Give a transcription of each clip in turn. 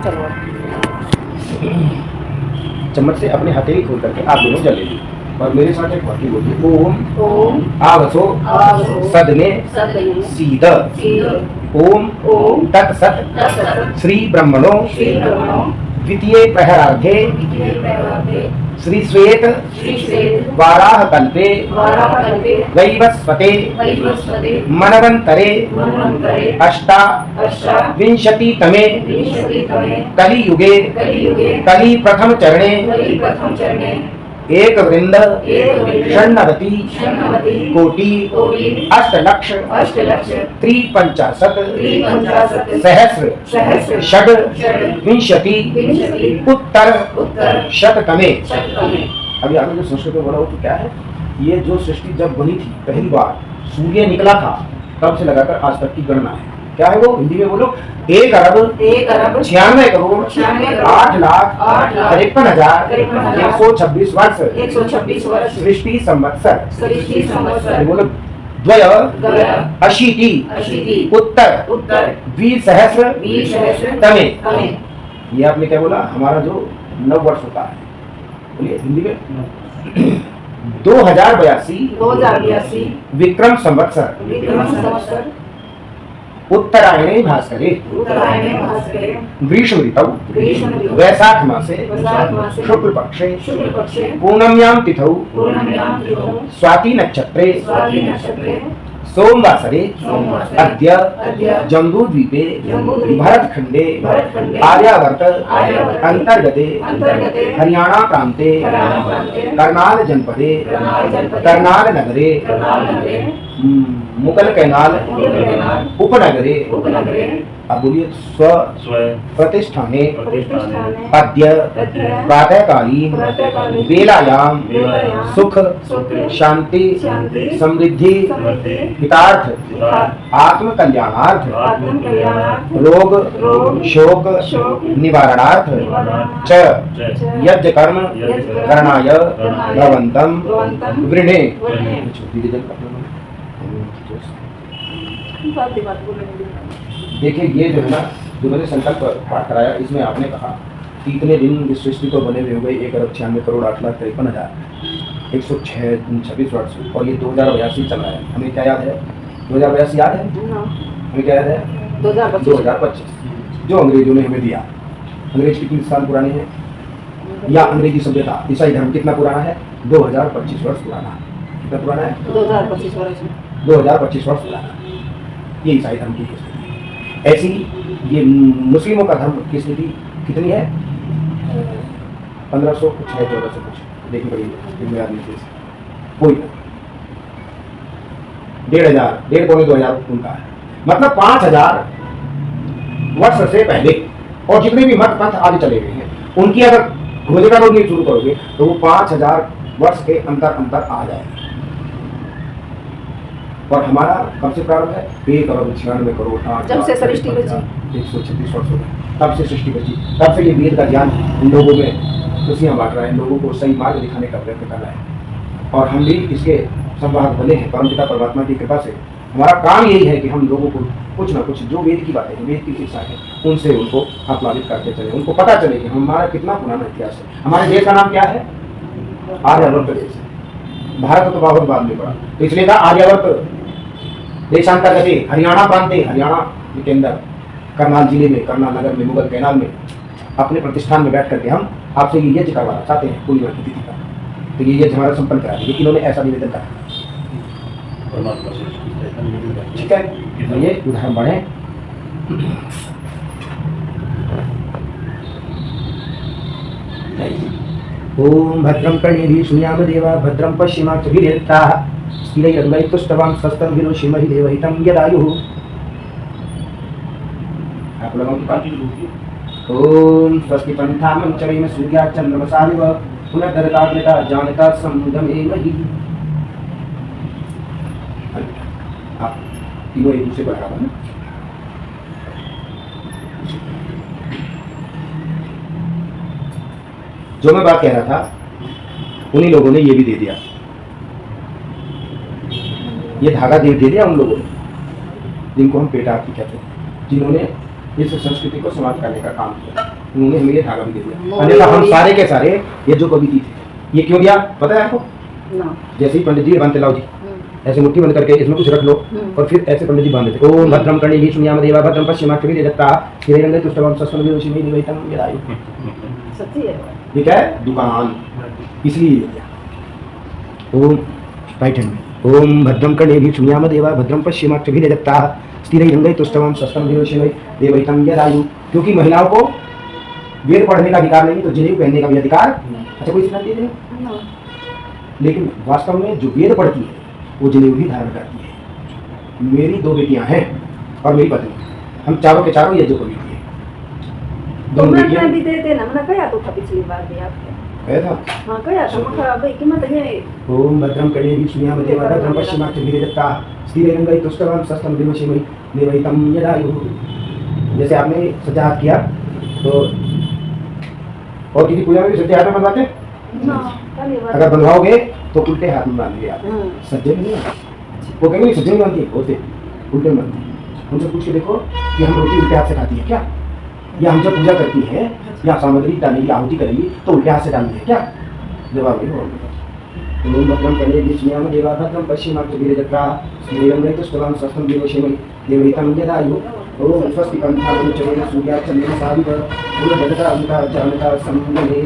चलो चम्मच से अपने हथेली खोल करके आप दोनों जल लीजिए और मेरे साथ एक वाक्य बोलिए। ओम आवसो सदने सीद ओम तत्सत श्री ब्रह्मणो द्वितीय प्रहरार्धे श्री श्वेत वाराह कल्पे वैवस्वते मनवंतरे अष्टाविंशतितमे कलियुगे कलि प्रथम चरणे एक वृंद षण्णवति कोटि अष्टलक्ष त्रिपंचाशत् सहस्र षड् विंशति उत्तर शततमे। अभी आपने जो संस्कृत में बोला वो तो क्या है, ये जो सृष्टि जब बनी थी पहली बार सूर्य निकला था तब से लगाकर आज तक की गणना है। क्या है वो, हिंदी में बोलो। 1,96,96,8,53,156 वर्ष सृष्टि संवत्सर बोलो। द्वय अशीति उत्तर द्विसहस्र तमे। ये आपने क्या बोला, हमारा जो नव वर्ष होता है, बोलिए हिंदी में 2082 विक्रम संवत्सर उत्तरायणे भास्करे ग्रीष्म ऋतौ वैशाख मासे शुक्ल पक्षे पूर्णम्यां तिथौ स्वाति नक्षत्रे सोमवासरे अद्य जम्बूद्वीपे भरतखंडे आर्यावर्त अंतर्गते हरियाणा प्रान्ते कर्नाल जनपदे कर्नाल नगरे मुगल कैनाल उपनगरे। अब बोलिए स्व प्रतिष्ठाने अद्य प्रातःकालीन वेलायाम सुख शांति समृद्धि हितार्थ आत्म कल्याणार्थ रोग शोक निवारणार्थ च यज्ञ कर्म करणाय भवन्तम वृणे। देखिए ये जो है ना, जो मैंने संकल्प पाठ कराया, इसमें आपने कहा कि इतने दिन इस सृष्टि को बने हुए 1,96,8,53,156 वर्ष और ये 2082 चल रहा है। हमें क्या याद है, 2082 याद है, हमें क्या याद है 2025 जो अंग्रेजों ने हमें दिया। अंग्रेज कितने साल पुराने हैं, या अंग्रेजी सभ्यता ईसाई धर्म कितना पुराना है, 2025 वर्ष पुराना है। कितना पुराना है, 2025 वर्ष पुराना। ये ईसाई धर्म की स्थिति। ऐसी ये मुस्लिमों का धर्म की स्थिति कितनी है, 1500 कुछ है, 1400 कुछ देखनी पड़ेगी आदमी से। कोई 1,500 1,500 उनका है, मतलब 5,000 वर्ष से पहले। और जितने भी मत पंथ आदि चले गए हैं उनकी अगर घोषणा रोनी शुरू करोगे तो वो 5,000 वर्ष के अंतर आ जाएगा। और हमारा कब से प्रारंभ है, 1,96,00,000 जब से सृष्टि बची 136 वर्ष हो गए, तब से सृष्टि बची। तब से ये वेद का ज्ञान इन लोगों में खुशियाँ बांट रहा है, लोगों को सही मार्ग दिखाने का प्रयत्न कर रहा है। और हम भी इसके संवाहक बने हैं परमपिता परमात्मा की कृपा से। हमारा काम यही है कि हम लोगों को कुछ ना कुछ जो वेद की बातें हैं, वेद की शिक्षा है, उनसे उनको आप्लावित करते चले, उनको पता चले कि हमारा कितना पुराना इतिहास है। हमारे देश का नाम क्या है, आर्यावर्त देश है। भारत तो बहुत बाद में पड़ा, तो इसलिए कहा आर्यावर्त देशांतर्गत हरियाणा प्रांते, हरियाणा के अंदर करनाल जिले में, करनाल नगर में, मुगल कैनाल में अपने प्रतिष्ठान में बैठ करके हम आपसे ये यज्ञ करवाना चाहते हैं पूर्णिमा की तिथि का। तो ये यज्ञ हमारा संपन्न करा दीजिए। इन्होंने ऐसा निवेदन करा, ठीक है। ये उदाहरण बढ़े। ओम भद्रम कर्णेभिः शृणुयाम देवा भद्रम पश्चिमाक्षभिर्यजत्राः स्थिरैर्वैतुष्टवां स्वस्तं विरोषीमहि देवहितं यदायुः। आप लोगों की बात। ओम स्वस्ति पंथामं चरेम सूर्यात् चन्द्रमसाविव पुनर्दरताग्निता जानता समुदमेमहि। आप तीनों एक दूसरे पर बराबर। जो मैं बात कह रहा था उन्हीं लोगों ने ये भी दे दिया, ये धागा दे दिया उन लोगों ने जिनको हम पेट आरती कहते हैं, जिन्होंने इस संस्कृति को समाप्त करने का काम किया। उन्होंने हमें ये धागा भी दे दिया, अन्यथा हम सारे के सारे ये जो कवि थे, ये क्यों दिया पता है आपको? जैसे ही पंडित जी बांधते, लाओ जी ऐसे मुट्ठी बंद करके इसमें कुछ रख लो और फिर ऐसे पंडित जी बांध देते, ओम भद्रम कर्णेभिः शृणुयाम देवा भद्रम पश्येमाक्षभिः यजत्रा स्थिरैरङ्गैः तुष्टवान् शस्त्रं निवैतं यदायुः। सच्ची है। ये क्या है? दुकान, इसलिए ये दिया। ओम राइट हैंड में, ओम भद्रम कर्णेभिः शृणुयाम देवा भद्रम पश्येमाक्षभिः यजत्रा स्थिरैरङ्गैः तुष्टवान् शस्त्रं निवैतं यदायुः। क्योंकि महिलाओं को वेद पढ़ने का अधिकार नहीं, तो जनेऊ पहनने का भी अधिकार। अच्छा, कोई सिखा दीजिए। लेकिन वास्तव में जो वेद पढ़ती है वो जनेऊ भी धारण करती है। मेरी 2 बेटियां हैं और मेरी पत्नी, हम चारों के चारों यज्ञ को लेती है। तो मैं भी देते ना, मैंने कहा तो था पिछली बार भी आपको कहा था। हां कहा था, मैं भाई कि मत ये ओम भद्रम कर्णेभिः शृणुयाम देवा भद्रम पश्येमाक्षभिः यजत्रा स्थिरैरङ्गैः तुष्टवान् शस्त्रं निवैतं यदायुः। जैसे आपने सज्जा हाथ किया तो, और किसी पूजा में भी सज्जे हाथ में बनवाते हैं? अगर बनवाओगे तो उल्टे हाथ में बांधिए आप, सज्जे में नहीं। वो कहेंगे सज्जे में बांधिए, होते उल्टे में बांधिए। उनसे पूछ के देखो कि हम रोटी उल्टे हाथ से खाती है क्या, या हम जब पूजा करती है या सामग्री डालेगी, आहुति करेगी तो उल्टे हाथ से डालनी है क्या? जवाब नहीं होगा। ओम भद्रम कर्णेभिः शृणुयाम देवा भद्रम पश्येमाक्षभिः यजत्रा स्थिरैरङ्गैः तुष्टवान् शस्त्रं निवैतं यदायुः। ओम स्वस्ति पंथानुचरेण सूर्याचन्द्रेण साविव गुणभगता अमृता जानता सम्मलेहि।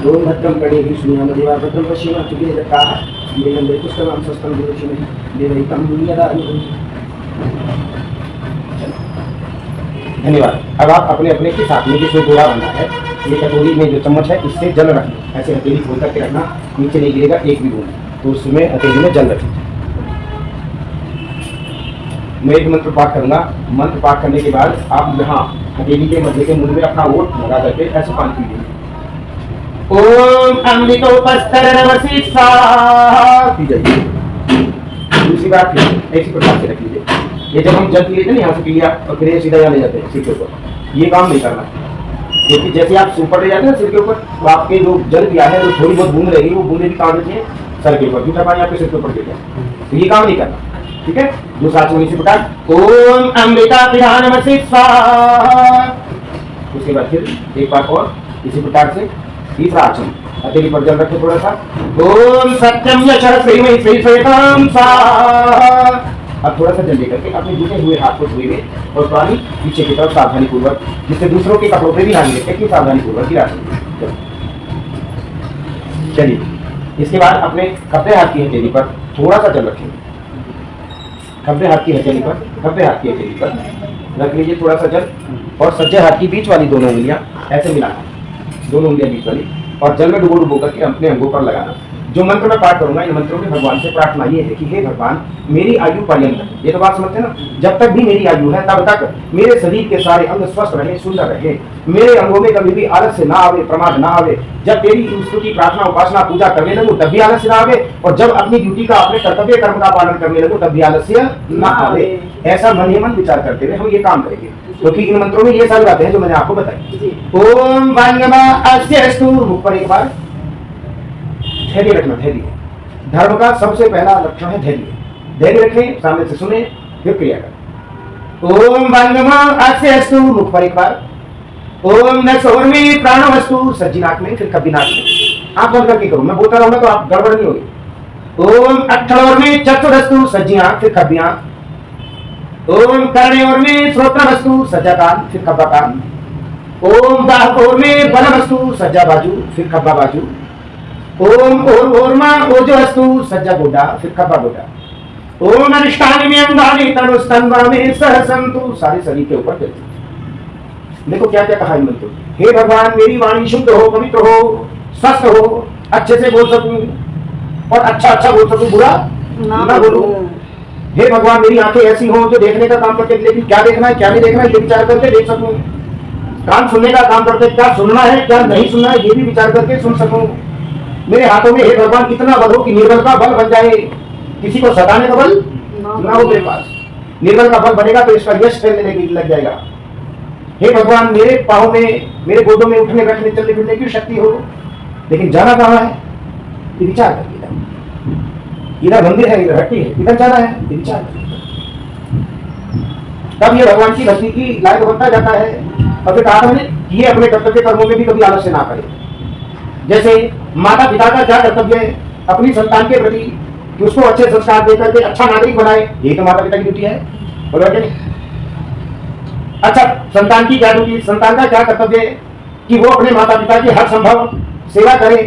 ओम भद्रम कर्णेभिः शृणुयाम देवा भद्रम पश्येमाक्षभिः यजत्रा स्थिरैरङ्गैः तुष्टवान् शस्त्रं निवैतं यदायुः। धन्यवाद। अब आप अपने अपने के साथ में जिसमें गोला बना है, ये कटोरी में जो चम्मच है इससे जल रखना, ऐसे हथेली खोल करके रखना, नीचे नहीं गिरेगा एक भी बूंद, तो उसमें हथेली में जल रखना। मैं एक मंत्र पाठ करूंगा, मंत्र पाठ करने के बाद आप यहाँ हथेली के मध्य के मुंह में अपना ओठ लगा करके ऐसे पान पीजिए। ओम अमृतोपस्तरनवसी स्वाहा पी जाइए। दूसरी बार फिर ऐसी प्रकार से रख लीजिए। ये जब हम जल पी लेते हैं यहाँ से पी लिया और फिर सीधा यहाँ ले जाते हैं सिर के ऊपर, ये काम नहीं करना। क्योंकि जैसे आप सिर पर ले जाते हैं सिर के ऊपर, तो आपके जो जल पिया है जो थोड़ी बहुत बूंद रहेगी वो बूंदे भी काम देती है सर के ऊपर, जूठा पानी आपके सिर के ऊपर गिर जाए, तो ये काम नहीं करना। ठीक है, जो साथ में इसी प्रकार ओम अमृताभिधानमसि स्वाहा। उसके बाद फिर एक बार और इसी प्रकार से तीसरा आसन, हथेली पर जल रखे थोड़ा सा। ओम सत्यम यशः श्रीमहि श्रीश्वेतां स्वाहा। अब थोड़ा सा जल लेकर के अपने जूते हुए हाथ को धोइए और पानी पीछे की तरफ सावधानी पूर्वक, जिससे दूसरों के कपड़ों पे भी ना गिरे, इतनी सावधानी पूर्वक गिरा सकते। चलिए, इसके बाद अपने खब्बे हाथ की हथेली पर थोड़ा सा जल रखेंगे। खब्बे हाथ की हथेली पर, खब्बे हाथ की हथेली पर रख लीजिए थोड़ा सा जल, और सज्जे हाथ की बीच वाली दोनों उंगलियां ऐसे मिलाना, दोनों उंगलियां बीच वाली, और जल में डुबो डुबो करके अपने अंगों पर लगाना। जो मंत्र मैं पाठ करूंगा, इन मंत्रों में भगवान से प्रार्थना ये है कि हे भगवान, मेरी आयु पर्यंत, ये तो बात समझते हैं ना, जब तक भी मेरी आयु है तब तक मेरे शरीर के सारे अंग स्वस्थ रहे, सुंदर रहे, मेरे अंगों में कभी भी आलस्य ना आवे, प्रमाद ना आवे। जब तेरी स्तुति प्रार्थना उपासना पूजा करने लगूं तब भी आलस्य ना आवे, और जब अपनी ड्यूटी का, अपने कर्तव्य कर्म का पालन करने लगूं तब भी आलस्य ना आवे। ऐसा मन ही मन विचार करते हुए हम ये काम करेंगे, क्योंकि इन मंत्रों में ये सारी बातें हैं जो मैंने आपको बताई। ओम वांगमा अस्यस्तु, मुख पर एक बार धैर्य रखना, धैर्य धर्म का सबसे पहला लक्षण है धैर्य। धैर्य रखें, सामने से सुने, फिर क्रिया करें। ओम वांगमा अस्यस्तु, मुख पर एक बार। ओम न सोर्मी प्राणवस्तु, सज्जी नाक में, फिर कभी नाक में, आप बंद करके करो, मैं बोलता रहूंगा तो आप गड़बड़ नहीं होगी। ओम अक्षरोर्मी चक्षुरस्तु, सज्जी आंख, फिर कभी आंख। ओम कर्णयोर्मी श्रोत्रवस्तु, सज्जा कान, फिर कब्बा कान। ओम बाहुकोर्मी बलवस्तु, सज्जा बाजू, फिर कब्बा बाजू। ओम ओर्मा ओजवस्तु, सज्जा गोडा, फिर कब्बा गोडा। ओम अरिष्टानि में अंगानि तनुस्तन्वा में सहसंतु, सारे शरीर के ऊपर चलती। देखो क्या क्या कहा इन मंत्रों, हे भगवान मेरी वाणी शुद्ध हो, पवित्र हो, स्वस्थ हो, अच्छे से बोल सकूं और अच्छा अच्छा बोल सकूं, बुरा ना बोलूं। हे भगवान मेरी आंखें ऐसी हो जो देखने का काम करते, लेकिन क्या देखना है क्या नहीं देखना है ये विचार करके देख सकूं। कान सुनने का काम करते, क्या सुनना है क्या नहीं सुनना है ये भी विचार करके सुन सकूं। मेरे हाथों में हे भगवान इतना बल हो कि निर्बल का बल बन जाए, किसी को सताने का बल ना हो मेरे पास। निर्बल का बल बनेगा तो इसका यश फैलने लग जाएगा। हे भगवान मेरे पाँव में, मेरे गोदों में उठने बैठने चलने फिरने की शक्ति हो, लेकिन जाना कहाँ है ये विचार करके जाओ। इधर मंदिर है, इधर हट्टी है, इधर जाना है, इधर जाना है। तब ये भगवान की भक्ति की लायक बनता जाता है। और फिर कहा हमने ये अपने कर्तव्य कर्मों में भी कभी आलस्य ना करे। जैसे माता पिता का क्या कर्तव्य है अपनी संतान के प्रति, कि उसको अच्छे संस्कार देकर के अच्छा नागरिक बनाए, यही तो माता पिता की ड्यूटी है, बोलो क्या नहीं? अच्छा, संतान की क्या ड्यूटी, संतान का क्या कर्तव्य है कि वो अपने माता पिता की हर संभव सेवा करे।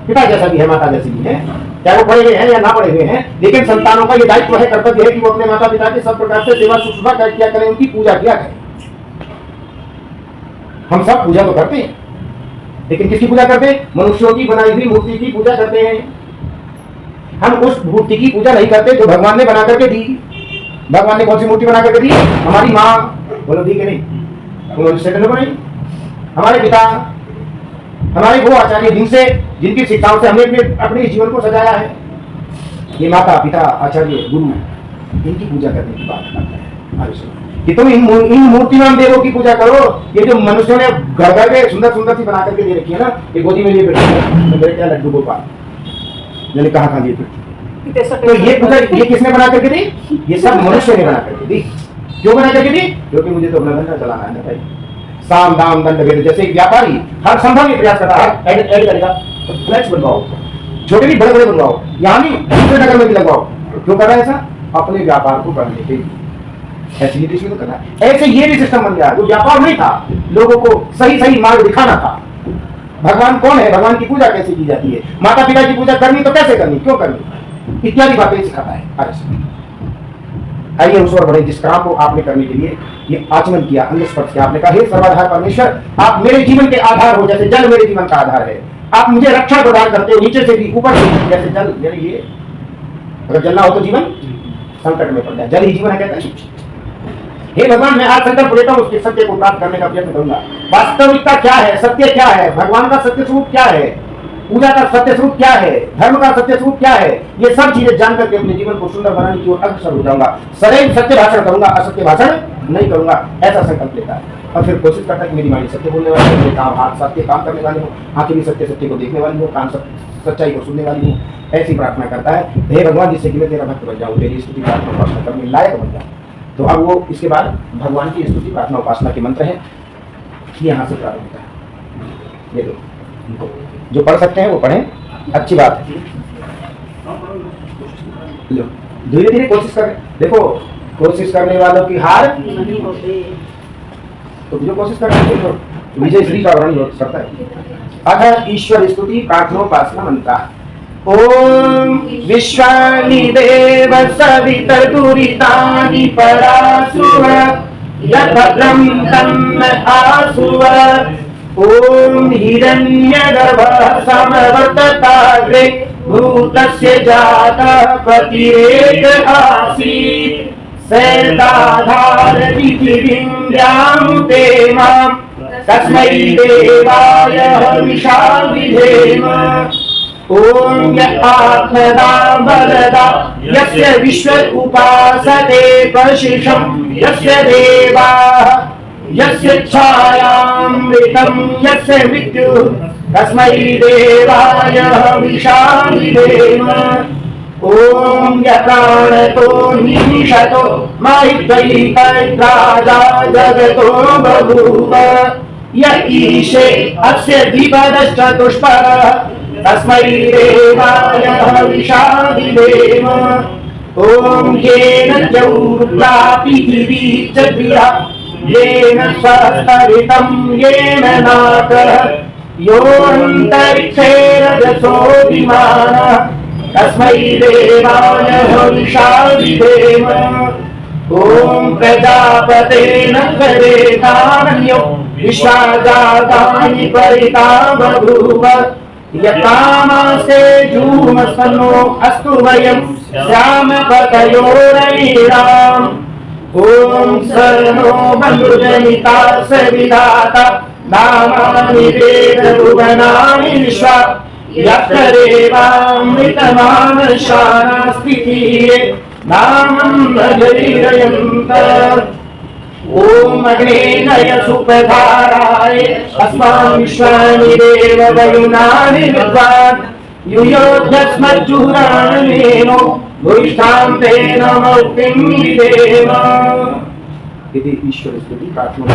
पिता जैसा भी है, माता जैसी भी है, चाहे वो पढ़े हुए हैं या ना पढ़े हुए हैं, लेकिन संतानों का ये दायित्व है, कर्तव्य है कि वो अपने माता पिता की सब प्रकार से सेवा शुश्रूषा किया करें, उनकी पूजा किया करें। हम सब पूजा तो करते हैं, लेकिन किसकी पूजा करते हैं? मनुष्यों की बनाई हुई मूर्ति की पूजा करते हैं। हम उस मूर्ति की पूजा नहीं करते जो भगवान ने बना करके दी। भगवान ने कौन सी मूर्ति बना करके दी? हमारी माँ, बोलो दी कि नहीं? उन्होंने सेकंड बनाई। हमारे पिता, हमारे वो आचार्य जिनकी शिक्षाओं से हमने अपने जीवन को सजाया है, ये माता पिता आचार्य गुरु, इनकी पूजा करने की बात करते हैं कि तुम इन मूर्तिमान देवों की पूजा करो। ये जो मनुष्यों ने घर घर के सुंदर सुंदर सी बना करके दे रखी है ना, ये गोदी में लिए मेरे क्या लड्डू गोपाल, मैंने कहा था ये तो ये पूजा ये किसने बना करके दी? ये सब मनुष्य ने बना करके दी। क्यों बना करके दी? क्योंकि मुझे तो अपना धंधा चलाना है ना भाई। साम दाम दंड भेद, जैसे एक व्यापारी हर संभव प्रयास करता है, ऐड करेगा तो फ्लैट्स बनवाओ, छोटे भी बड़े बड़े बनवाओ, यहाँ भी दूसरे नगर में भी लगवाओ। क्यों कर रहा है ऐसा? अपने व्यापार को करने के लिए। ऐसे ही तो करना है। ऐसे ये भी सिस्टम बन गया, जो व्यापार नहीं था, लोगों को सही सही मार्ग दिखाना था। भगवान कौन है, भगवान की पूजा कैसे की जाती है, माता पिता की पूजा करनी तो कैसे करनी, क्यों करनी, इत्यादि बातें सिखाता है। आइए उस ओर बढ़े जिस काम को आपने करने के लिए ये आचमन किया, अंगस्पर्श किया। आपने कहा हे सर्वाधार परमेश्वर, आप मेरे जीवन के आधार हो, जैसे जल मेरे जीवन का आधार है। आप मुझे रक्षा प्रदान करते हो, नीचे से भी ऊपर से भी, जैसे जल मेरे लिए, अगर जल ना हो तो जीवन संकट में पड़ जाए, जल ही जीवन है कहते हैं। हे भगवान, मैं आज संकल्प लेता हूँ उसके सत्य को प्राप्त करने का प्रयत्न करूंगा। वास्तविकता क्या है, सत्य क्या है, भगवान का सत्य स्वरूप क्या है, पूजा का सत्य स्वरूप क्या है, धर्म का सत्य स्वरूप क्या है, ये सब चीजें जानकर के अपने जीवन को सुंदर बनाने की ओर अग्रसर हो जाऊंगा। सदैव सत्य भाषण करूंगा, असत्य भाषण नहीं करूंगा, ऐसा संकल्प लेता है। और फिर कोशिश करता है कि मेरी वाणी सत्य बोलने वाली हो, मेरे काम हाथ सत्य काम करने वाले हो, आंखें भी सत्य सत्य को देखने वाली हो, कान सच्चाई को सुनने वाली हो। ऐसी प्रार्थना करता है, हे भगवान, जिससे कि मैं तेरा भक्त बन जाऊँ, तेरी स्तुति प्रार्थना उपासना करने लायक बन जाऊँ। तो अब वो इसके बाद भगवान की स्तुति प्रार्थना उपासना के मंत्र हैं, यहाँ से प्रारंभ होता है। ये दो जो पढ़ सकते हैं वो पढ़ें, अच्छी बात है। धीरे धीरे कोशिश करें, देखो कोशिश करने वालों की हार नहीं होती, तो जो कोशिश करते हैं तो विजय श्री का वर्णन करता है। अथ ईश्वर स्तुति प्रार्थनोपासना मंत्र। ओम विश्वानि देव सवितर्दुरितानि परासुव यद्भद्रं तन्न आसुव। ओम हिरण्यगर्भः समवर्तताग्रे भूतस्य जातः पतिरेक आसीत् सैताधारति पृथिवीं मां तस्मै देवाय हविषा विधेम। ओम आत्मदा बलदा यस्य विश्व उपासते पशिषं यस्य देवाः यस्य छायामृतं यस्य मृत्युः तस्मै देवाय हविषा विधेम। ओम यत्राणतो निमिषतो महित्वैकराजा जगतो बभूव य ईशे अस्य द्विपदश्चतुष्पदः तस्मै देवाय हविषा विधेम। ओम येन द्यौर्ला पृथिवी च द्विधा येन सहस्ररितं येन नाकः योऽन्तरिक्षे रजसो विमानः तस्मै देवाय हविषा विधेम। ओम प्रजापतेन करेतान्यो विश्वाजातानि परिता बभूव यतामासे जूमस्तनो अस्तु वयं श्यामपतयोरयिणाम्। ओम सर्वो बन्धुजनिता सविधाता नामानि वेदभुवनानि विश्वा यत्र देवामृतमानशानास्तितीये नामं भजैरयन्त। ओम अग्नेय सुपधाराय अस्मान् विश्वानि देव वयुनानि विद्वान् युयोध्यस्मज्जुहुराणमेनो भूयिष्ठान्तेन मौक्तिं विधेम। यदि ईश्वर स्तुति प्रार्थना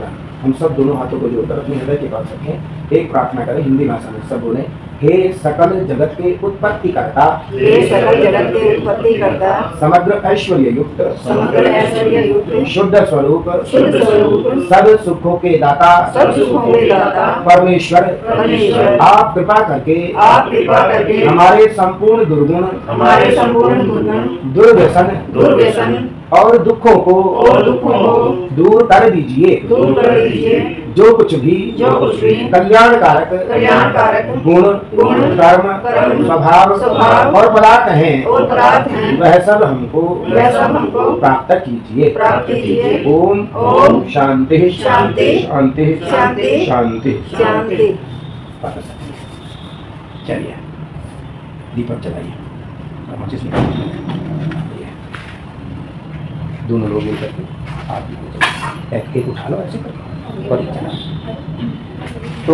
का हम सब दोनों हाथों को जोड़कर अपने हृदय के पास रखें, एक प्रार्थना करें हिंदी भाषा में, सब बोले, हे सकल जगत के उत्पत्ति करता, हे सकल जगत के उत्पत्ति करता, समग्र ऐश्वर्य युक्त, समग्र ऐश्वर्य युक्त, शुद्ध स्वरूप, शुद्ध स्वरूप, सब सुखों के दाता, सब सुखों के दाता, परमेश्वर, परमेश्वर, आप कृपा करके हमारे संपूर्ण दुर्गुण, हमारे संपूर्ण दुर्गुण, दुर्व्यसन और दुखों को दूर कर दीजिए। जो कुछ भी कल्याणकारक गुण, कर्म, स्वभाव और पदार्थ हैं, वह सब हमको प्राप्त कीजिए। ओम शांति शांति शांति शांति शांति। चलिए दीपक जलाइए। दोनों लोग मिलकर के आप एक उठा लो ऐसे करके और चला।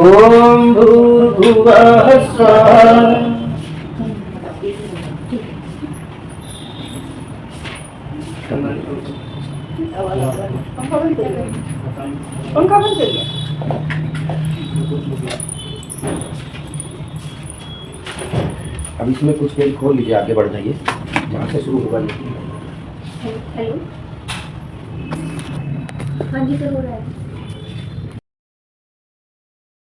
ओम भूर्भुवः स्वः। पंखा बंद करिए। अब इसमें कुछ पेज खोल लीजिए, आगे बढ़ जाइए जहाँ से शुरू होगा। हेलो, हाँ जी सर, हो रहा है।